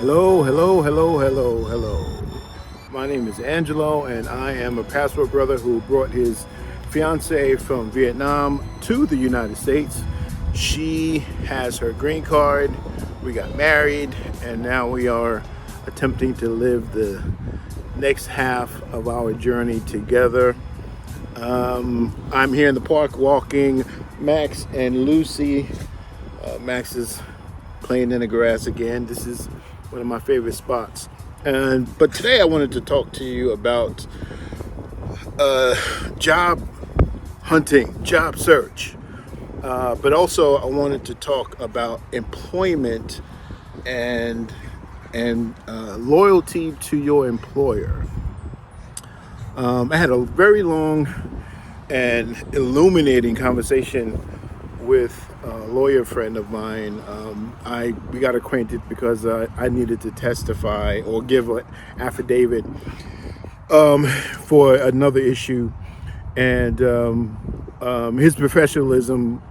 Hello, hello, hello, hello, hello. My name is Angelo, and I am a passport brother who brought his fiance from Vietnam to the United States. She has her green card. We got married, and now we are attempting to live the next half of our journey together. I'm here in the park walking Max and Lucy. Max is playing in the grass again. This is one of my favorite spots. But today I wanted to talk to you about job hunting, job search. But also I wanted to talk about employment and loyalty to your employer. I had a very long and illuminating conversation with a lawyer friend of mine. We got acquainted because I needed to testify or give an affidavit for another issue, and his professionalism,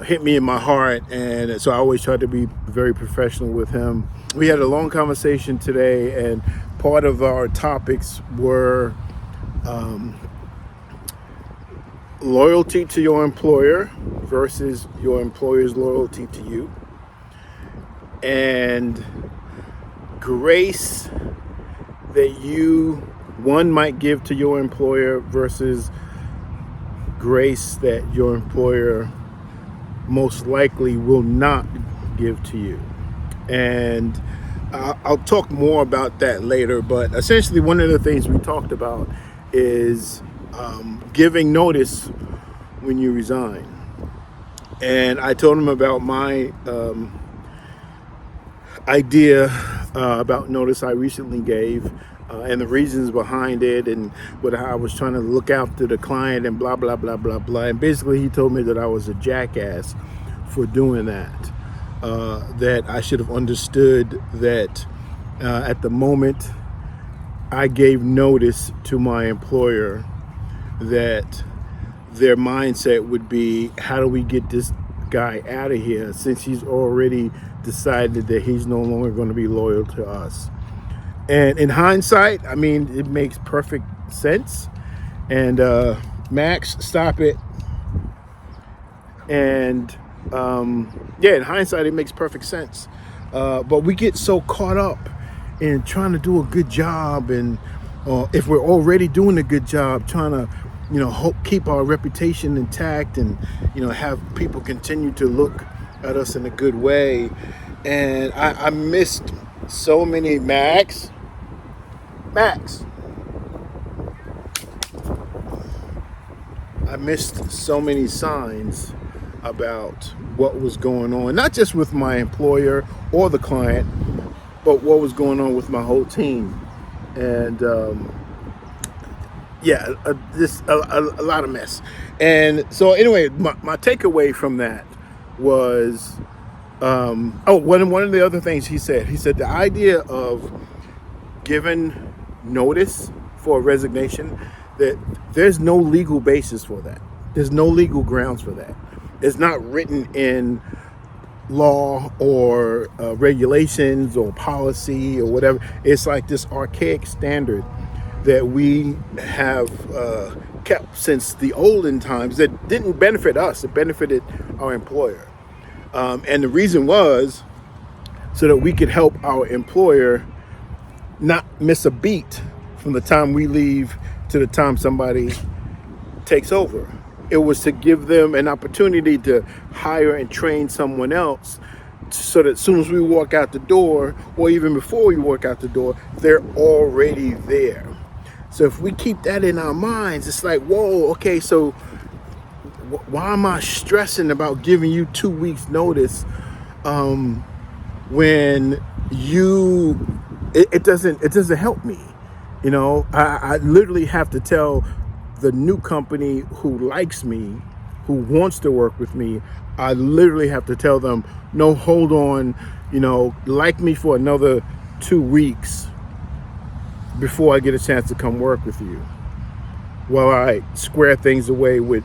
hit me in my heart, and so I always try to be very professional with him. We had a long conversation today, and part of our topics were loyalty to your employer versus your employer's loyalty to you, and grace that one might give to your employer versus grace that your employer most likely will not give to you. And I'll talk more about that later, but essentially one of the things we talked about is giving notice when you resign. And I told him about my idea about notice I recently gave, and the reasons behind it, and what I was trying to look after the client and blah, blah, blah, blah, blah. And basically he told me that I was a jackass for doing that, that I should have understood that at the moment I gave notice to my employer, that their mindset would be, how do we get this guy out of here, since he's already decided that he's no longer going to be loyal to us. And in hindsight, I mean, it makes perfect sense. And Max, stop it. And in hindsight, it makes perfect sense. But we get so caught up in trying to do a good job, and if we're already doing a good job, trying to keep our reputation intact, and have people continue to look at us in a good way. And I missed so many Max. I missed so many signs about what was going on, not just with my employer or the client, but what was going on with my whole team. And just a lot of mess. And so anyway, my takeaway from that was, one of the other things he said the idea of giving notice for a resignation, that there's no legal basis for that. There's no legal grounds for that. It's not written in law or regulations or policy or whatever. It's like this archaic standard that we have kept since the olden times, that didn't benefit us, it benefited our employer. And the reason was so that we could help our employer not miss a beat from the time we leave to the time somebody takes over. It was to give them an opportunity to hire and train someone else, so that as soon as we walk out the door, or even before we walk out the door, they're already there. So if we keep that in our minds, it's like, whoa, okay, so why am I stressing about giving you 2 weeks notice when it doesn't help me? I literally have to tell the new company who likes me, who wants to work with me, I literally have to tell them, no, hold on, like me for another 2 weeks before I get a chance to come work with you, while I square things away with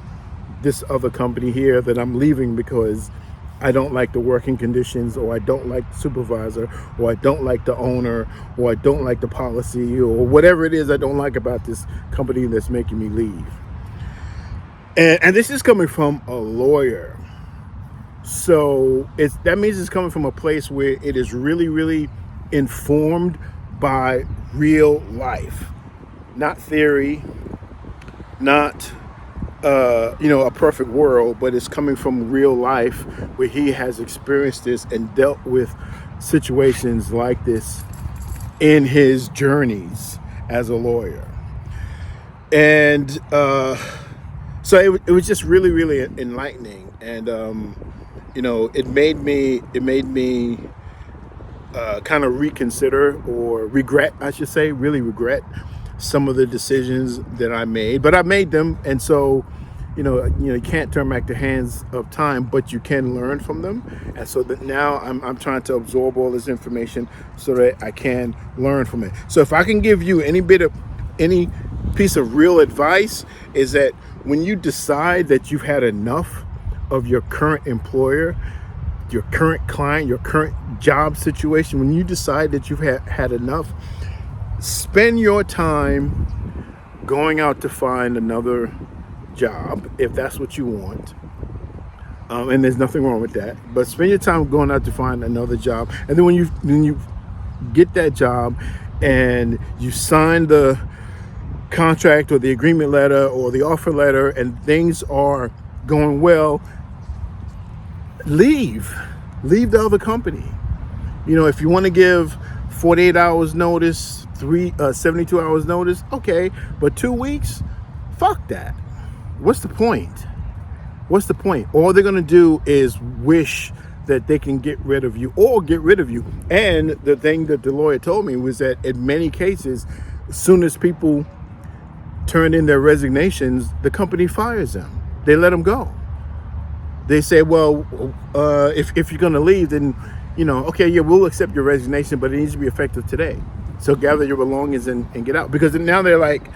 this other company here that I'm leaving because I don't like the working conditions, or I don't like the supervisor, or I don't like the owner, or I don't like the policy, or whatever it is I don't like about this company that's making me leave. And this is coming from a lawyer. So that means it's coming from a place where it is really, really informed by real life, not theory, not a perfect world, but it's coming from real life where he has experienced this and dealt with situations like this in his journeys as a lawyer. And so it was just really, really enlightening. And it made me kind of reconsider, or regret, I should say, really regret some of the decisions that I made. But I made them, and so you can't turn back the hands of time, but you can learn from them. And so that now I'm trying to absorb all this information so that I can learn from it. So if I can give you any piece of real advice, is that when you decide that you've had enough of your current employer, your current client, your current job situation, when you decide that you've had enough, spend your time going out to find another job if that's what you want. And there's nothing wrong with that. But spend your time going out to find another job. And then when you get that job and you sign the contract or the agreement letter or the offer letter and things are going well, leave the other company. If you want to give 48 hours notice, 72 hours notice, okay, but 2 weeks, fuck that. What's the point? All they're going to do is wish that they can get rid of you, or get rid of you. And the thing that the lawyer told me was that in many cases, as soon as people turn in their resignations, the company fires them. They let them go. They say, well, if you're going to leave, then, okay, yeah, we'll accept your resignation, but it needs to be effective today. So gather your belongings and get out. Because now they're like,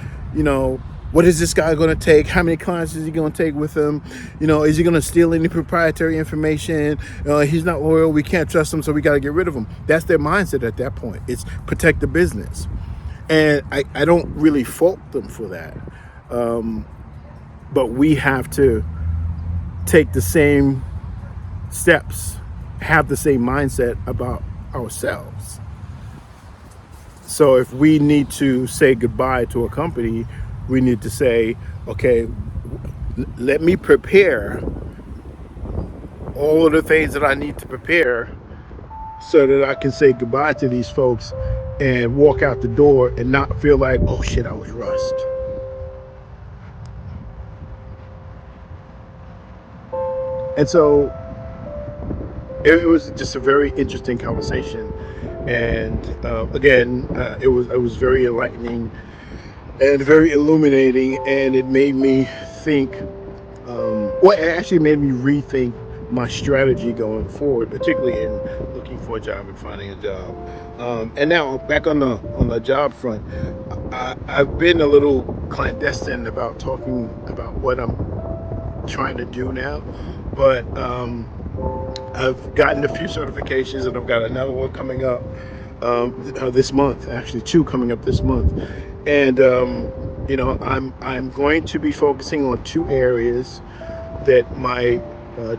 what is this guy going to take? How many clients is he going to take with him? Is he going to steal any proprietary information? He's not loyal. We can't trust him, so we got to get rid of him. That's their mindset at that point. It's protect the business. And I don't really fault them for that. But we have to take the same steps, have the same mindset about ourselves. So if we need to say goodbye to a company, we need to say, okay, let me prepare all of the things that I need to prepare so that I can say goodbye to these folks and walk out the door and not feel like, oh shit, I was rushed. And so it was just a very interesting conversation. And again, it was very enlightening and very illuminating, and it made me think. Well, it actually made me rethink my strategy going forward, particularly in looking for a job and finding a job. And now back on the job front, I've been a little clandestine about talking about what I'm trying to do now, but I've gotten a few certifications, and I've got another one coming up this month. Actually, two coming up this month, and I'm going to be focusing on two areas that my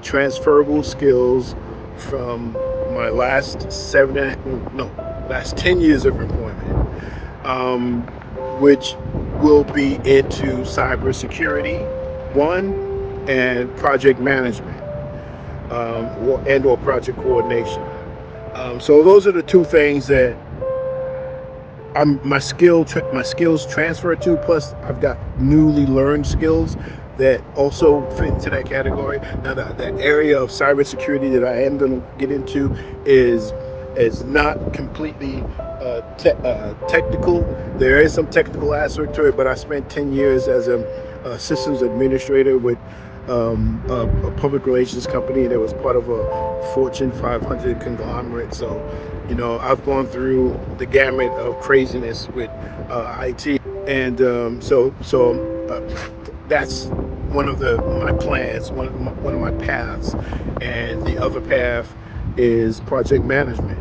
transferable skills from my last 10 years of employment, um, which will be into cybersecurity, one, and project management, or project coordination. So those are the two things that my skills transfer to. Plus, I've got newly learned skills that also fit into that category. Now, the area of cybersecurity that I am going to get into is not completely technical. There is some technical aspect to it, but I spent 10 years as a systems administrator with a public relations company that was part of a Fortune 500 conglomerate. So, I've gone through the gamut of craziness with IT, and that's one of my plans, one of my paths, and the other path is project management.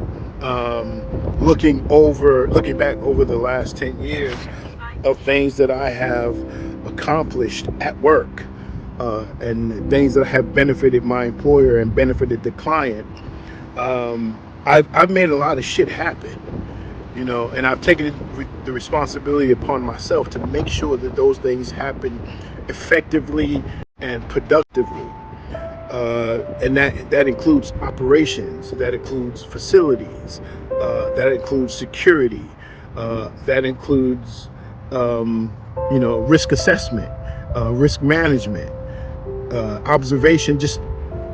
Looking back over the last 10 years of things that I have accomplished at work, and things that have benefited my employer and benefited the client. I've made a lot of shit happen, and I've taken the responsibility upon myself to make sure that those things happen effectively and productively. And that includes operations, that includes facilities, that includes security, that includes risk assessment, risk management, observation, just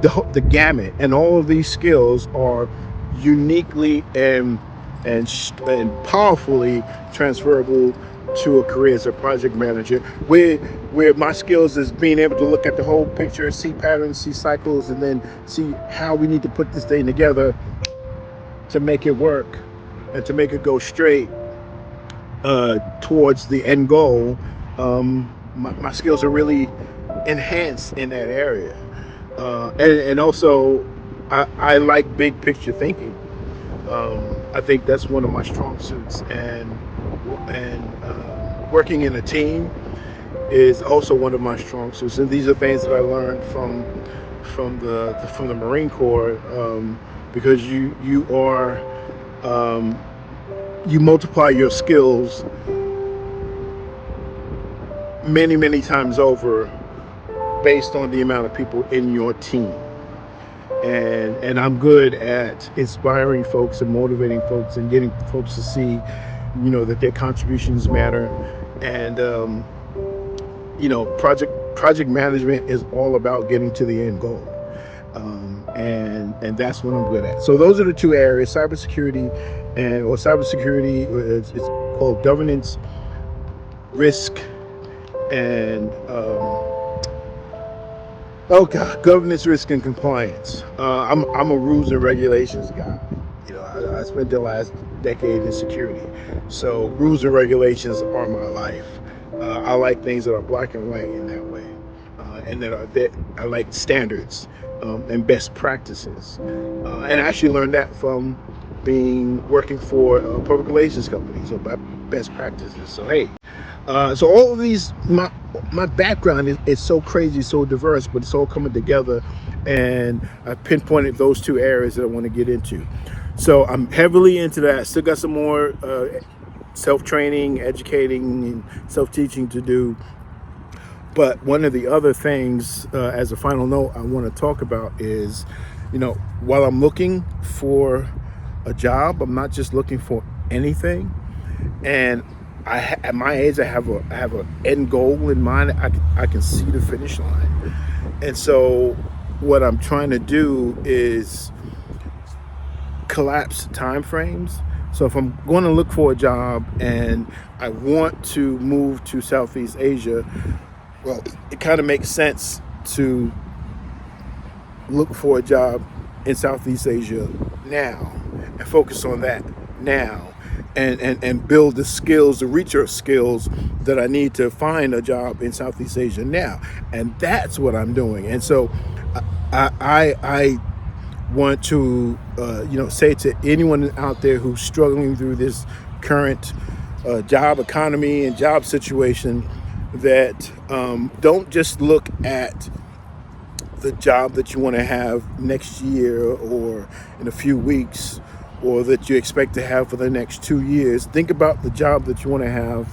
the gamut. And all of these skills are uniquely and powerfully transferable to a career as a project manager, where my skills is being able to look at the whole picture, see patterns, see cycles, and then see how we need to put this thing together to make it work and to make it go straight towards the end goal. My skills are really enhanced in that area, and also I like big picture thinking. I think that's one of my strong suits, and working in a team is also one of my strong suits. And these are things that I learned from the Marine Corps, because you multiply your skills many times over based on the amount of people in your team. And I'm good at inspiring folks and motivating folks and getting folks to see, that their contributions matter. And project management is all about getting to the end goal. And that's what I'm good at. So those are the two areas: cybersecurity, it's called governance, risk, and governance, risk, and compliance. I'm a rules and regulations guy. I spent the last decade in security, so rules and regulations are my life. I like things that are black and white in that way, and that I like standards, and best practices. And I actually learned that from working for a public relations company. So best practices. So hey. So all of these, my background is so crazy, so diverse, but it's all coming together, and I pinpointed those two areas that I want to get into. So I'm heavily into that. Still got some more self-training, educating, and self-teaching to do. But one of the other things, as a final note, I want to talk about is, while I'm looking for a job, I'm not just looking for anything. And at my age, I have an end goal in mind. I can see the finish line, and so what I'm trying to do is collapse time frames. So if I'm going to look for a job and I want to move to Southeast Asia, well, it kind of makes sense to look for a job in Southeast Asia now and focus on that now. And build the skills, the research skills that I need to find a job in Southeast Asia now. And that's what I'm doing. And so I want to say to anyone out there who's struggling through this current job economy and job situation that don't just look at the job that you want to have next year or in a few weeks, or that you expect to have for the next 2 years. Think about the job that you want to have,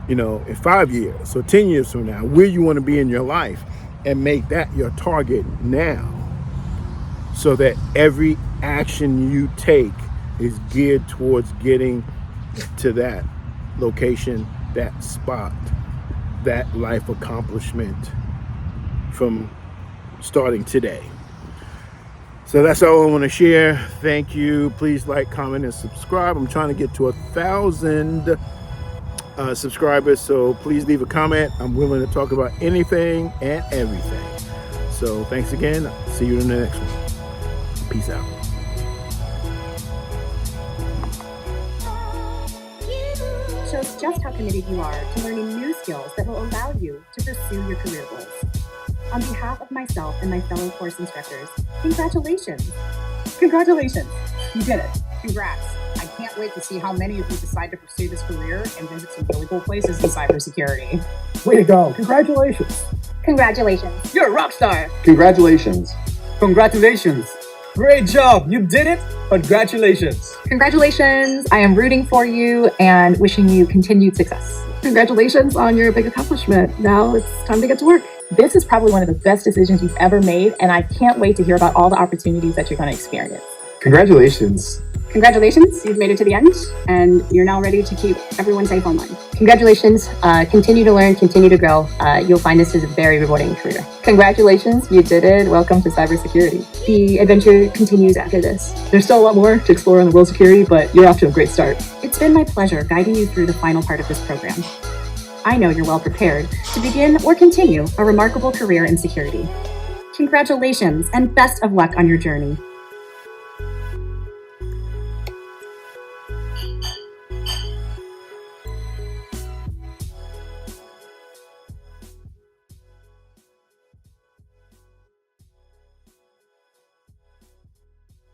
in 5 years or 10 years from now, where you want to be in your life, and make that your target now, so that every action you take is geared towards getting to that location, that spot, that life accomplishment from starting today. So that's all I want to share. Thank you. Please like, comment, and subscribe. I'm trying to get to 1,000 subscribers, so please leave a comment. I'm willing to talk about anything and everything. So thanks again. See you in the next one. Peace out. So just how committed you are to learning new skills that will allow you to pursue your career goals. On behalf of myself and my fellow course instructors, congratulations. Congratulations. You did it. Congrats. I can't wait to see how many of you decide to pursue this career and visit some really cool places in cybersecurity. Way to go. Congratulations. Congratulations. You're a rock star. Congratulations. Congratulations. Great job. You did it. Congratulations. Congratulations. I am rooting for you and wishing you continued success. Congratulations on your big accomplishment. Now it's time to get to work. This is probably one of the best decisions you've ever made, and I can't wait to hear about all the opportunities that you're going to experience. Congratulations. Congratulations, you've made it to the end, and you're now ready to keep everyone safe online. Congratulations. Continue to learn, continue to grow. You'll find this is a very rewarding career. Congratulations. You did it. Welcome to cybersecurity. The adventure continues after this. There's still a lot more to explore in the world of security, but you're off to a great start. It's been my pleasure guiding you through the final part of this program. I know you're well prepared to begin or continue a remarkable career in security. Congratulations and best of luck on your journey.